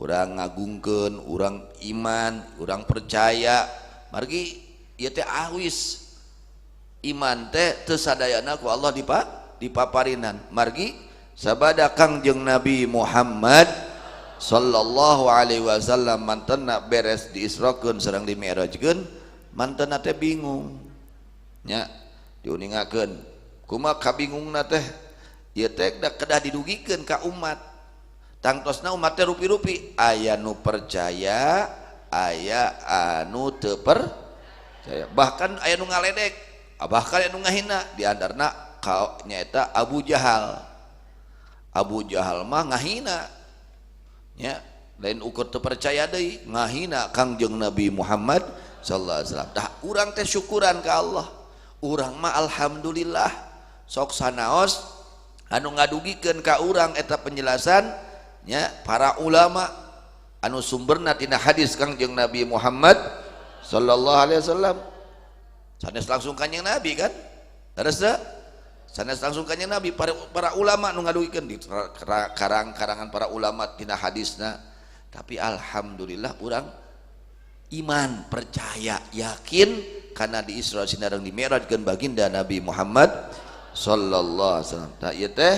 urang ngagungkeun, urang iman, urang percaya margi ieu teh awis iman teh teu sadayana ku Allah dipaparinan margi sabada Kangjeng Nabi Muhammad sallallahu alaihi wasallam mantenna beres diisrokeun sareng dimi'rajkeun mantenna teh bingung nya diuningakeun kumaha kabingungna teh ieu teh kedah didugikeun ka umat tangtosna umat teh rupi-rupi aya nu percaya aya anu teu percaya bahkan aya nu ngaledek bahkan aya nu ngahina diantarna nyaeta Abu Jahal mah ngahina nya lain ukur teu percaya deui ngahina Kangjeng Nabi Muhammad sallallahu alaihi wasallam tah urang teh syukuran ka Allah urang mah alhamdulillah sok sanaos anu ngadugikeun ka urang eta penjelasan nya para ulama anu sumberna tina hadis Kangjeng Nabi Muhammad sallallahu alaihi wasallam sanes langsung Kanjeng Nabi kan terus sanes langsung Kanjeng Nabi para ulama anu ngadugikeun di karangan para ulama tina hadisna tapi alhamdulillah urang iman percaya yakin karena di Isra sinareng di Mi'rajkeun baginda Nabi Muhammad sallallahu alaihi wasallam tah ieu teh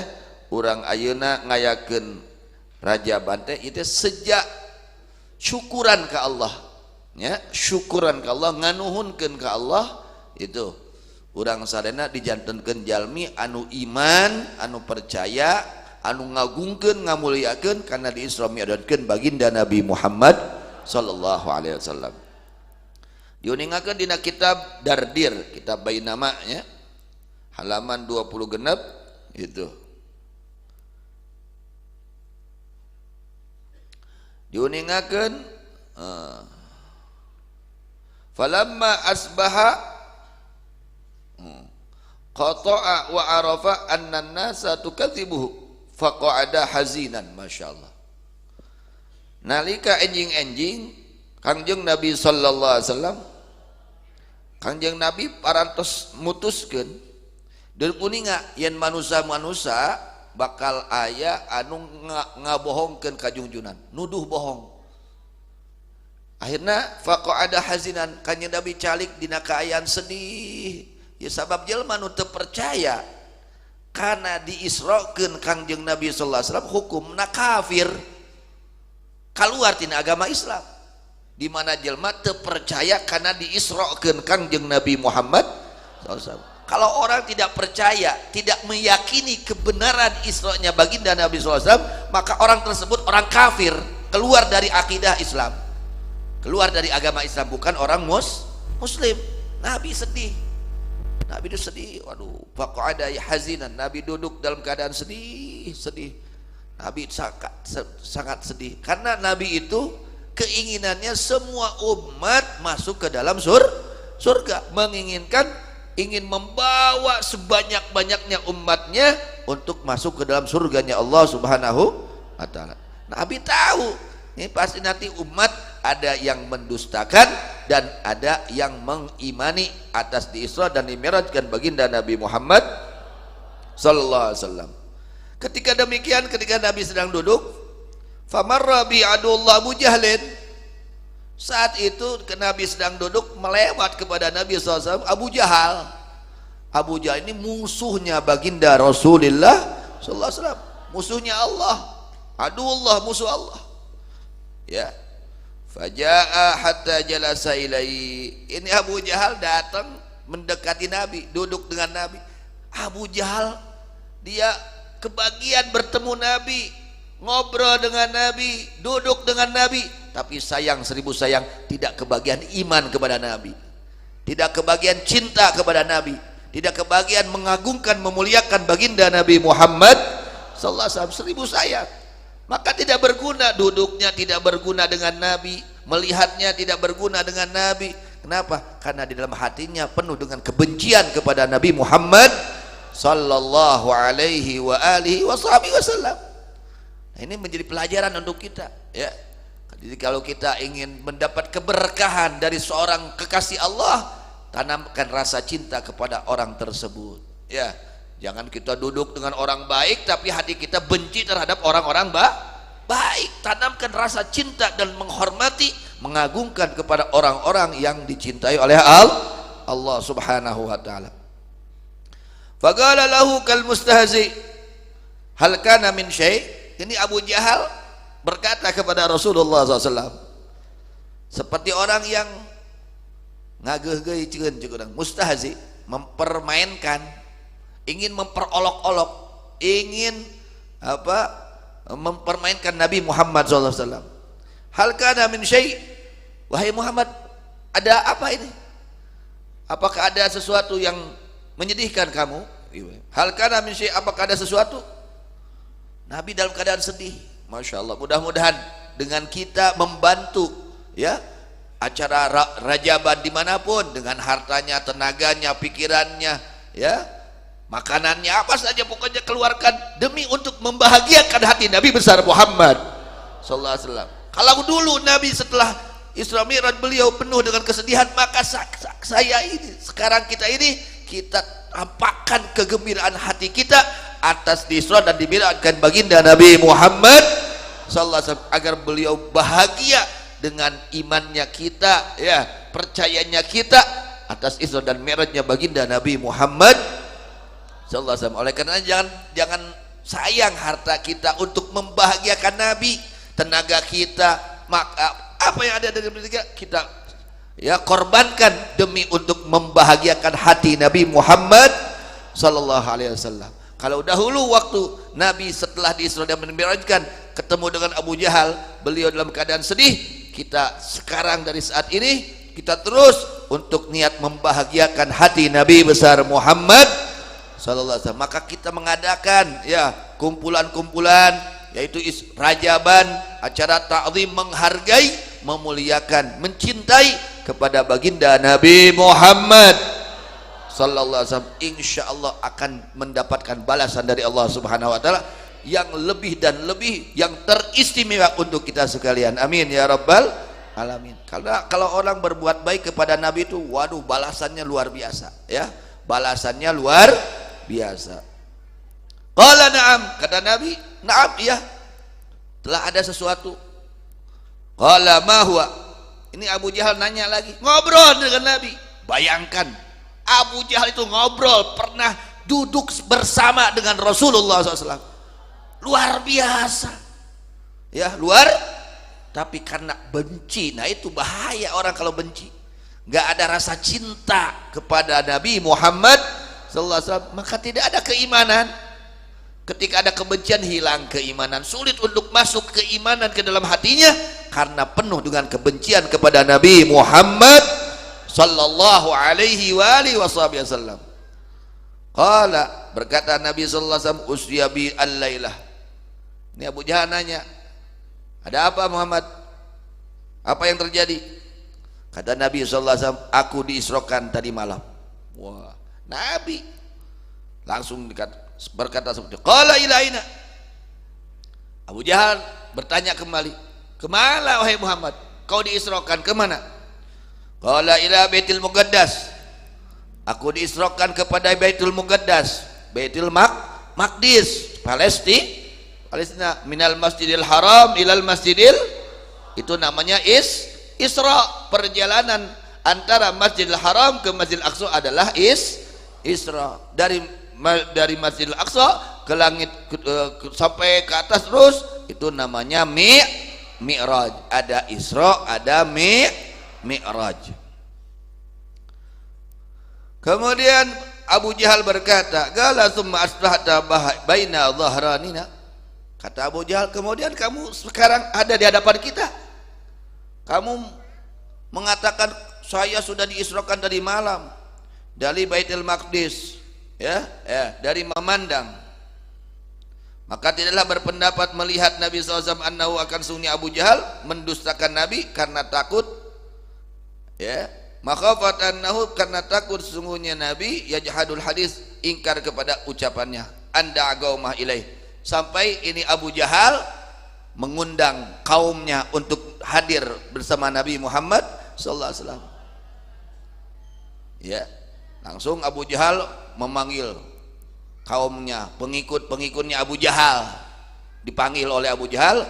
urang ayeuna ngayakeun rajaban teh ieu teh sejak syukuran ka Allah nya syukuran ka Allah nganuhunkeun ka Allah itu urang sadayana dijantenkeun jalmi anu iman anu percaya anu ngagungkeun ngamuliakeun karena di Isra Mi'rajkeun baginda Nabi Muhammad sallallahu alaihi wasallam diuningakeun dina kitab Dardir kitab Bainama nya halaman 20 genep itu diuningakeun falamma asbaha qata'a wa arafa anna an-nasa tukadzibuhu faqa'ada hazinan masyaallah nalika enjing-enjing Kangjeng Nabi sallallahu alaihi wasallam Kangjeng Nabi parantos mutuskeun deung uninga yen manusia-manusia bakal aya anu ngabohongkeun ka junjunan nuduh bohong akhirna faqa'ada hazinan Kangjeng Nabi calik dina kaayaan sedih ya sabab jelema nu teu percaya kana diisrokeun Kangjeng Nabi sallallahu alaihi wasallam hukumna kafir kaluar tina agama Islam di mana jelema teu percaya karena diisrokeun Kangjeng Nabi Muhammad SAW. Kalau orang tidak percaya, tidak meyakini kebenaran Isra-nya baginda Nabi SAW, maka orang tersebut orang kafir, keluar dari akidah Islam, keluar dari agama Islam, bukan orang muslim. Nabi sedih, Nabi itu sedih, waduh, faqa'ada hazinan, Nabi duduk dalam keadaan sedih. Nabi sangat sedih karena Nabi itu keinginannya semua umat masuk ke dalam surga, ingin membawa sebanyak-banyaknya umatnya untuk masuk ke dalam surganya Allah Subhanahu wa ta'ala. Nabi tahu ini pasti nanti umat ada yang mendustakan dan ada yang mengimani atas di Isra dan Dimi'rajkan baginda Nabi Muhammad sallallahu alaihi wasallam. Ketika demikian, ketika Nabi sedang duduk, famarra bi adullah Abu Jahlin, saat itu Nabi sedang duduk melewat kepada Nabi SAW Abu Jahal. Abu Jahal ini musuhnya baginda Rasulullah SAW, musuhnya Allah, adullah, musuh Allah ya. Faja'a hatta jalasa ilaihi, ini Abu Jahal datang mendekati Nabi, duduk dengan Nabi. Abu Jahal dia kebagian bertemu Nabi, ngobrol dengan Nabi, duduk dengan Nabi, tapi sayang, seribu sayang, tidak kebagian iman kepada Nabi, tidak kebagian cinta kepada Nabi, tidak kebagian mengagungkan, memuliakan baginda Nabi Muhammad sallallahu alaihi wasallam, seribu sayang. Maka tidak berguna duduknya, tidak berguna dengan Nabi, melihatnya tidak berguna dengan Nabi. Kenapa? Karena di dalam hatinya penuh dengan kebencian kepada Nabi Muhammad sallallahu alaihi wa alihi wasallam. Nah, ini menjadi pelajaran untuk kita ya. Jadi kalau kita ingin mendapat keberkahan dari seorang kekasih Allah, tanamkan rasa cinta kepada orang tersebut ya. Jangan kita duduk dengan orang baik tapi hati kita benci terhadap orang-orang baik, tanamkan rasa cinta dan menghormati, mengagungkan kepada orang-orang yang dicintai oleh Allah Subhanahu wa taala. Faqala lahu kal mustahzi hal kana min syai'. Ini Abu Jahal berkata kepada Rasulullah SAW seperti orang yang ngageuh-geuh ceukeun mustahzi, mempermainkan, ingin memperolok-olok, ingin mempermainkan Nabi Muhammad SAW. Hal kana min syai', wahai Muhammad, ada apa ini? Apakah ada sesuatu yang menyedihkan kamu? Hal kana min syai', apakah ada sesuatu? Nabi dalam keadaan sedih. Masya Allah. Mudah-mudahan dengan kita membantu ya acara rajaban dimanapun, dengan hartanya, tenaganya, pikirannya, ya makanannya, apa saja pokoknya keluarkan demi untuk membahagiakan hati Nabi besar Muhammad sallallahu alaihi wasallam. Kalau dulu Nabi setelah Isra Mi'raj beliau penuh dengan kesedihan, maka saya ini, sekarang kita ini, kita tampakkan kegembiraan hati kita atas di-Isra dan di-Mi'rajkan baginda Nabi Muhammad sallallahu alaihi wasallam, agar beliau bahagia dengan imannya kita, ya percayanya kita atas Isra dan Mi'rajnya baginda Nabi Muhammad sallallahu alaihi wasallam. Oleh karena jangan sayang harta kita untuk membahagiakan Nabi, tenaga kita, maka apa yang ada dari kita ya korbankan demi untuk membahagiakan hati Nabi Muhammad sallallahu alaihi wasallam. Kalau dahulu waktu Nabi setelah di-Isra dan Mi'rajkan ketemu dengan Abu Jahal, beliau dalam keadaan sedih, kita sekarang dari saat ini kita terus untuk niat membahagiakan hati Nabi besar Muhammad sallallahu alaihi wasallam. Maka kita mengadakan ya kumpulan-kumpulan, yaitu rajaban, acara ta'zim, menghargai, memuliakan, mencintai kepada baginda Nabi Muhammad sallallahu alaihi wasallam. Insyaallah akan mendapatkan balasan dari Allah Subhanahu wa taala yang lebih dan lebih, yang teristimewa untuk kita sekalian. Amin ya rabbal alamin. Karena kalau orang berbuat baik kepada Nabi itu, waduh, balasannya luar biasa, ya. Balasannya luar biasa. Qala na'am, kata Nabi, na'am, iya, telah ada sesuatu. Qala ma huwa. Ini Abu Jahal nanya lagi, ngobrol dengan Nabi. Bayangkan, Abu Jahal itu ngobrol, pernah duduk bersama dengan Rasulullah SAW. Luar biasa, ya, luar. Tapi karena benci, nah itu bahaya orang kalau benci, nggak ada rasa cinta kepada Nabi Muhammad sallallahu alaihi wasallam, maka tidak ada keimanan. Ketika ada kebencian, hilang keimanan, sulit untuk masuk keimanan ke dalam hatinya karena penuh dengan kebencian kepada Nabi Muhammad sallallahu alaihi wasallam. Qala, berkata Nabi sallallahu alaihi wasallam, usya bi al-lailah. Ini Abu Jahal nanya, ada apa Muhammad? Apa yang terjadi? Kata Nabi sallallahu alaihi wasallam, aku diisrokan tadi malam. Wah, Nabi langsung berkata seperti, qala ila aina? Abu Jahal bertanya kembali, kemana wahai Muhammad? Kau diisrokan kemana? Qala ila Baitul Muqaddas. Aku diisrokan kepada Baitul Muqaddas, Baitul Maqdis, Palestina, minal Masjidil Haram ilal Masjidil, itu namanya Isra. Perjalanan antara Masjidil Haram ke Masjidil Aqsa adalah Isra. Dari Masjidil Aqsa ke langit sampai ke atas terus, itu namanya Mi'raj. Ada Isra, ada Mi'raj. Kemudian Abu Jahal berkata, "Qala tsumma asbahta baina dhahranina." Kata Abu Jahal, kemudian kamu sekarang ada di hadapan kita. Kamu mengatakan saya sudah diisrokan tadi malam dari Baitul Maqdis, ya, dari memandang. Maka tidaklah berpendapat melihat Nabi SAW annahu akan sunni Abu Jahal mendustakan Nabi karena takut, ya, makhafat annahu, karena takut sesungguhnya Nabi yajhadul hadis, ingkar kepada ucapannya, anda agaumah ilaih. Sampai ini Abu Jahal mengundang kaumnya untuk hadir bersama Nabi Muhammad sallallahu alaihi wasallam. Ya, langsung Abu Jahal memanggil kaumnya, pengikut-pengikutnya Abu Jahal, dipanggil oleh Abu Jahal,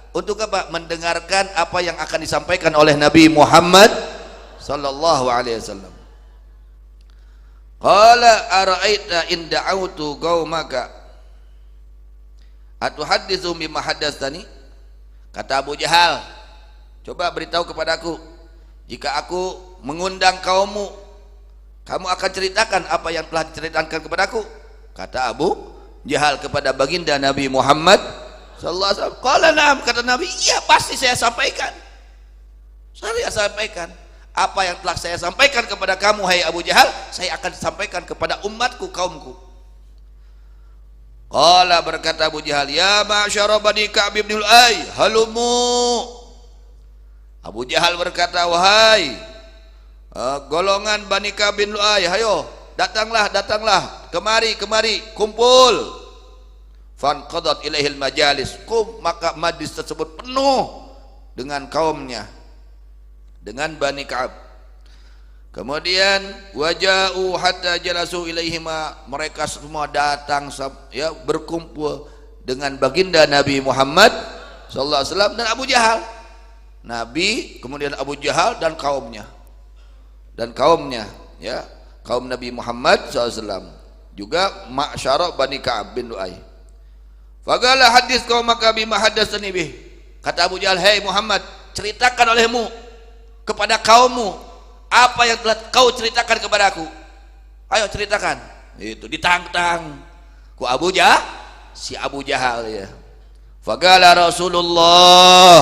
Untuk apa? Mendengarkan apa yang akan disampaikan oleh Nabi Muhammad sallallahu alaihi wasallam. Qala ara'aita in da'autu qaumaka atuhadditsu bima haddatsani? Kata Abu Jahal, coba beritahu kepadaku, jika aku mengundang kaummu, kamu akan ceritakan apa yang telah diceritakan kepadaku? Kata Abu Jahal kepada baginda Nabi Muhammad sallallahu alaihi wasallam. Qala na'am, kata Nabi, iya pasti saya sampaikan. Saya sampaikan apa yang telah saya sampaikan kepada kamu hai Abu Jahal, saya akan sampaikan kepada umatku, kaumku. Qala, berkata Abu Jahal, ya ma'syara Bani Ka'b bin Lu'ay, halumu. Abu Jahal berkata, wahai golongan Bani Ka'b bin Lu'ay, hayo datanglah, kemari, kumpul. Fanqadat ilaihil majalis, maka majlis tersebut penuh dengan kaumnya, dengan Bani Ka'ab. Kemudian waja'u hatta jalasu ilaihima, mereka semua datang ya, berkumpul dengan baginda Nabi Muhammad sallallahu alaihi wasallam dan Abu Jahal. Nabi, kemudian Abu Jahal dan kaumnya ya, kaum Nabi Muhammad sallallahu alaihi wasallam, juga ma'syara Bani Ka'ab bin Lu'ay. Faqala hadis qaumaka bima haddatsani bih. Kata Abu Jahal, hei Muhammad, ceritakan olehmu kepada kaummu apa yang telah kau ceritakan kepadaku. Ayo ceritakan. Itu ditantang ku Abu Jahal, si Abu Jahal ya. Faqala Rasulullah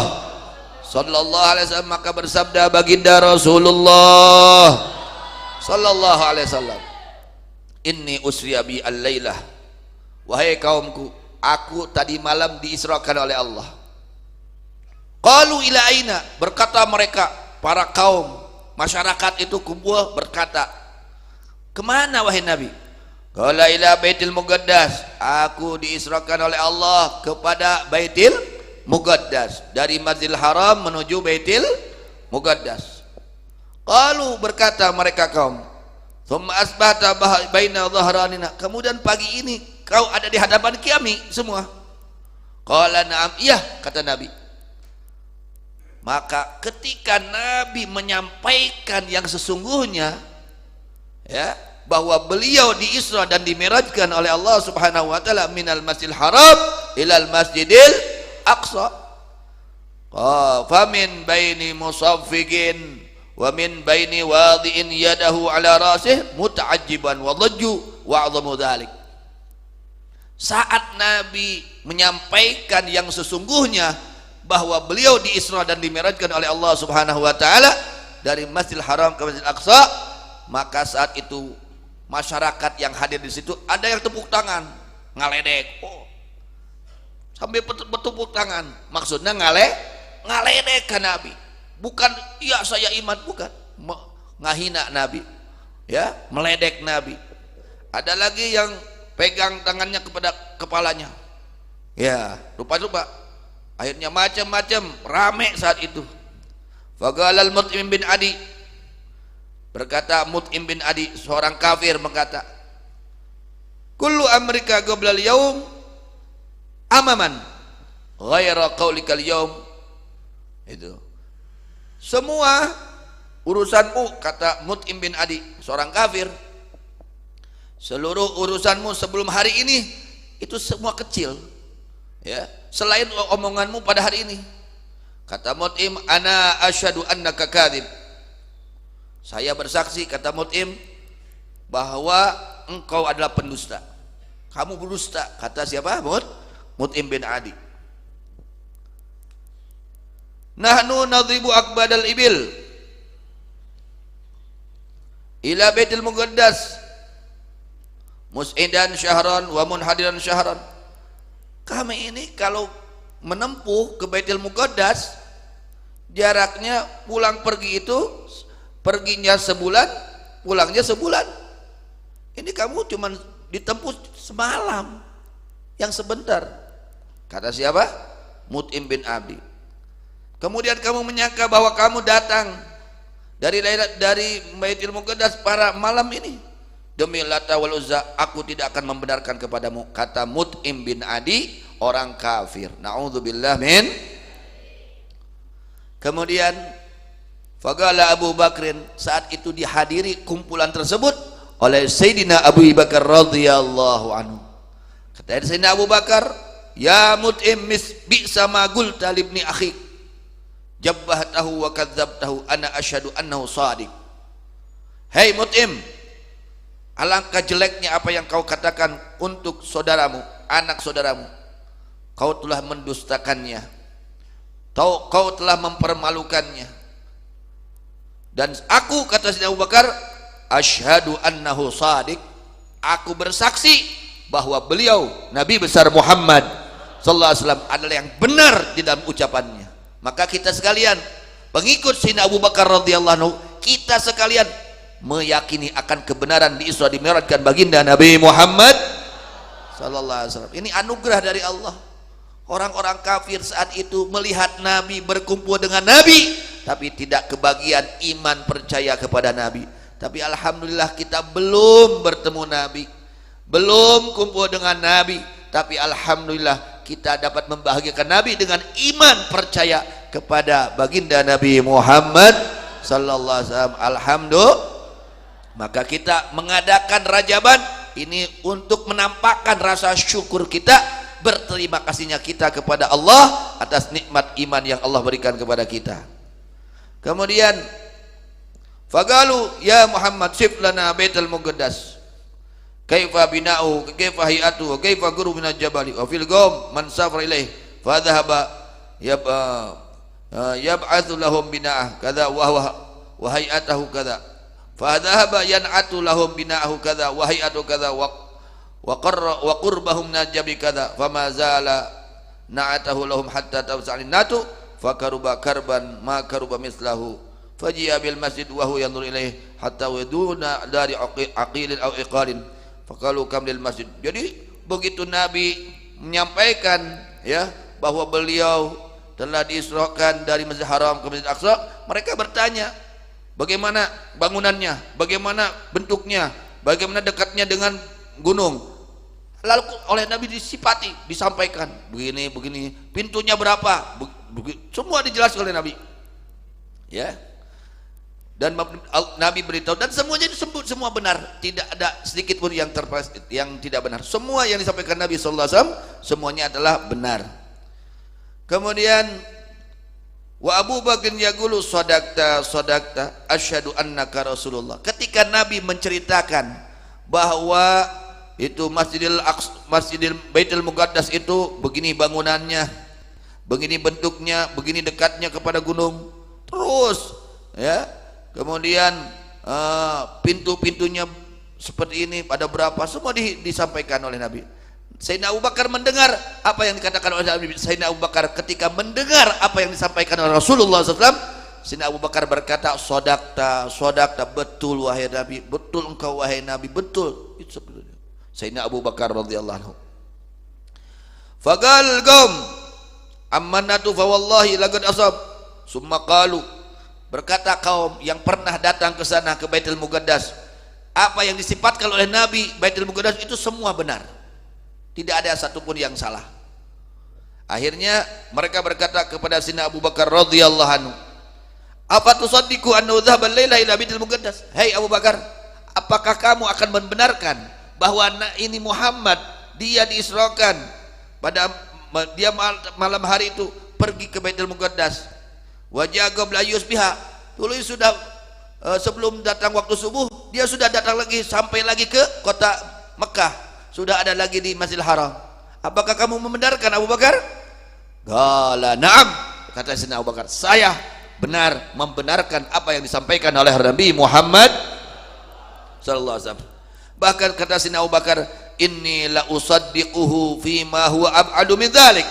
sallallahu alaihi wasallam, maka bersabda baginda Rasulullah sallallahu alaihi wasallam, inni usriya bi al-lailah, wahai kaumku, aku tadi malam diisrakan oleh Allah. Qalu ila aina, berkata mereka, para kaum masyarakat itu kumpul berkata, kemana wahai Nabi? Qala ila Baitil Muqaddas, aku diisrakan oleh Allah kepada Baitil Muqaddas, dari Masjidil Haram menuju Baitil Muqaddas. Qalu, berkata mereka kaum, thumma asbahta baina dhahranina, kemudian pagi ini kau ada di hadapan kami semua. Qala na'am, iya, kata Nabi. Maka ketika Nabi menyampaikan yang sesungguhnya ya, bahwa beliau diisra dan dimirajkan oleh Allah Subhanahu wa taala minal Masjidil Haram ilal Masjidil Aqsa, famin baini musaffiqin wa min baini wadi'in yadahu ala rasih muta'ajjiban wa dhajju wa 'adhamu dzalik. Saat Nabi menyampaikan yang sesungguhnya bahwa beliau diisra dan dimirajkan oleh Allah Subhanahu wa taala dari Masjidil Haram ke Masjidil Aqsa, maka saat itu masyarakat yang hadir di situ ada yang tepuk tangan, ngaledek, sambil bertepuk tangan, maksudnya ngaledek ke Nabi, bukan iya saya iman, bukan, ngahina Nabi ya, meledek Nabi. Ada lagi yang pegang tangannya kepada kepalanya ya, lupa akhirnya macam-macam rame saat itu. Faqala Mut'im bin Adi, berkata Mut'im bin Adi, seorang kafir, berkata, kullu amrika qabla al-yaum amaman ghaira qaulikal yaum. Itu semua urusanmu, kata Mut'im bin Adi, seorang kafir, seluruh urusanmu sebelum hari ini itu semua kecil ya, selain omonganmu pada hari ini. Kata Mut'im, ana asyhadu annaka kadzib, saya bersaksi, kata Mut'im, bahwa engkau adalah pendusta, kamu berdusta. Kata siapa? Mut'im bin Adi. Nahnu nadhibu akbadal ibil ila Baitil Muqaddas mus'idan syahran wa munhadiran syahran. Kami ini kalau menempuh ke Baitil Muqaddas, jaraknya pulang pergi itu, perginya sebulan, pulangnya sebulan. Ini kamu cuma ditempuh semalam, yang sebentar. Kata siapa? Mut'im bin Abi. Kemudian kamu menyangka bahwa kamu datang dari Baitil Muqaddas pada malam ini. Demi Lata wal Uzza, aku tidak akan membenarkan kepadamu. Kata Mut'im bin Adi, orang kafir. Na'udzubillah min Kemudian faqala Abu Bakrin, saat itu dihadiri kumpulan tersebut oleh Sayyidina Abu Bakar radhiyallahu anhu. Kata Sayyidina Abu Bakar, ya Mut'im bi'sa ma qulta li ibni akhik jabbahtahu wa kadzabtahu ana asyhadu annahu shadiq. Hei Mut'im, alangkah jeleknya apa yang kau katakan untuk saudaramu, anak saudaramu. Kau telah mendustakannya, kau telah mempermalukannya. Dan aku, kata Sayyidina Abu Bakar, asyhadu annahu shadiq, aku bersaksi bahwa beliau Nabi besar Muhammad sallallahu alaihi wasallam adalah yang benar di dalam ucapannya. Maka kita sekalian pengikut Sayyidina Abu Bakar radhiyallahu anhu, kita sekalian meyakini akan kebenaran di Isra di Mi'rajkan baginda Nabi Muhammad sallallahu alaihi wasallam. Ini anugerah dari Allah. Orang-orang kafir saat itu melihat Nabi berkumpul dengan Nabi, tapi tidak kebagian iman percaya kepada Nabi. Tapi alhamdulillah kita belum bertemu Nabi, belum kumpul dengan Nabi, tapi alhamdulillah kita dapat membahagiakan Nabi dengan iman percaya kepada baginda Nabi Muhammad sallallahu alaihi wasallam. Alhamdulillah. Maka kita mengadakan Rajaban ini untuk menampakkan rasa syukur kita, berterima kasihnya kita kepada Allah atas nikmat iman yang Allah berikan kepada kita. Kemudian faqalu ya Muhammad sif lana baitul muqaddas kaifa bina'u kaifa hay'atu kaifa guru minal jabali wa fil qaum man safara ilaih fa dhahaba yab'atsu lahum bina'ah kadza wa hay'atuhu kadza fa dhahaba yan'atu lahum bina'ahu kadza wa hay'atu kadza wa qurbahum najabi kadza fama zala na'atahu lahum hatta tawsa'alin natu fakaruba karban ma karuba mislahu faji'a bil masjid wa huwa yanzur ilaih hatta waduna dari aqilin aw iqalin faqalu kam lil masjid. Jadi begitu Nabi menyampaikan ya bahwa beliau telah diisrakan dari Masjid Haram ke Masjid Aqsa, mereka bertanya bagaimana bangunannya, bagaimana bentuknya, bagaimana dekatnya dengan gunung. Lalu oleh Nabi disifati, disampaikan begini, pintunya berapa, semua dijelaskan oleh Nabi. Ya. Dan Nabi beritahu dan semuanya disebut semua benar, tidak ada sedikit pun yang tidak benar. Semua yang disampaikan Nabi sallallahu alaihi wasallam semuanya adalah benar. Kemudian wa Abu Bakar yaqulu sadaqta asyhadu annaka rasulullah. Ketika Nabi menceritakan bahwa itu Masjidil Baitul Muqaddas itu begini bangunannya, begini bentuknya, begini dekatnya kepada gunung, terus ya, kemudian pintu-pintunya seperti ini, pada berapa, semua disampaikan oleh Nabi. Sayyidina Abu Bakar mendengar apa yang dikatakan oleh Nabi. Sayyidina Abu Bakar ketika mendengar apa yang disampaikan oleh Rasulullah SAW, Sayyidina Abu Bakar berkata, sodakta, betul wahai Nabi, betul engkau wahai Nabi, betul. Itu sebetulnya Sayyidina Abu Bakar radhiyallahu anhu. Faqal qaum ammanatu fa wallahi laqad asab. Summa qalu, berkata kaum yang pernah datang ke sana ke Baitul Muqaddas, apa yang disifatkan oleh Nabi Baitul Muqaddas itu semua benar, tidak ada satupun yang salah. Akhirnya mereka berkata kepada Sayyidina Abu Bakar radhiyallahu anhu, apa tusaddiqu annahu dhahaba al-laila ila Baitul Muqaddas? Hei Abu Bakar, apakah kamu akan membenarkan bahwa ini Muhammad dia diisrakan pada dia malam hari itu pergi ke Baitul Muqaddas? Wajah qabla yusbiha, dulu sudah sebelum datang waktu subuh dia sudah datang lagi, sampai lagi ke kota Mekah, sudah ada lagi di Masjidil Haram. Apakah kamu membenarkan Abu Bakar? Qala na'am, kata Sayyidina Abu Bakar, saya benar membenarkan apa yang disampaikan oleh Nabi Muhammad sallallahu alaihi wasallam. Bahkan kata Sayyidina Abu Bakar, inni la usaddiquhu fima huwa ab'adu min dzalik.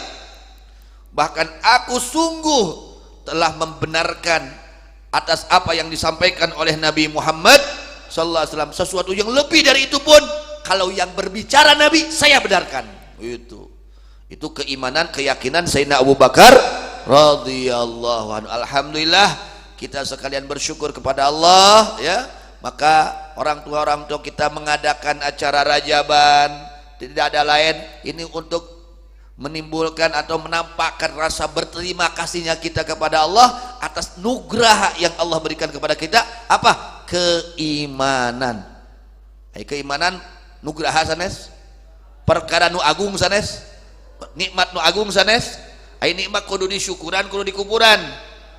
Bahkan aku sungguh telah membenarkan atas apa yang disampaikan oleh Nabi Muhammad sallallahu alaihi wasallam, sesuatu yang lebih dari itu pun kalau yang berbicara Nabi saya benarkan. Itu keimanan, keyakinan Sayyidina Abu Bakar radhiyallahu anhu. Alhamdulillah kita sekalian bersyukur kepada Allah ya. Maka orang tua kita mengadakan acara Rajaban, tidak ada lain ini untuk menimbulkan atau menampakkan rasa berterima kasihnya kita kepada Allah atas nugrah yang Allah berikan kepada kita. Apa? Keimanan. Keimanan nugraha sanes, perkara nu agung sanes, nikmat nu agung sanes. Nikmat kudu disyukuran, kudu dikuburan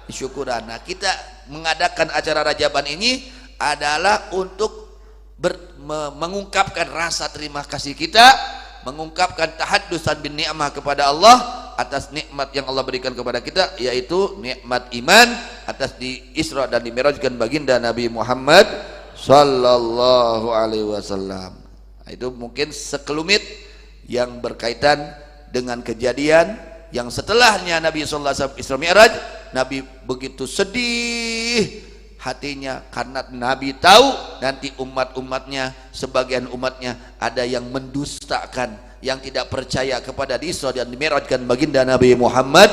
disyukuran. Nah, kita mengadakan acara Rajaban ini adalah untuk mengungkapkan rasa terima kasih kita, mengungkapkan tahaddusan bin ni'mah kepada Allah atas nikmat yang Allah berikan kepada kita, yaitu nikmat iman atas di Isra dan di Mi'rajkan baginda Nabi Muhammad sallallahu alaihi wasallam. Itu mungkin sekelumit yang berkaitan dengan kejadian yang setelahnya Nabi sallallahu alaihi wasallam Isra Mi'raj. Nabi begitu sedih hatinya karena Nabi tahu nanti umat-umatnya, sebagian umatnya ada yang mendustakan, yang tidak percaya kepada Isra dan Mi'rajkan baginda Nabi Muhammad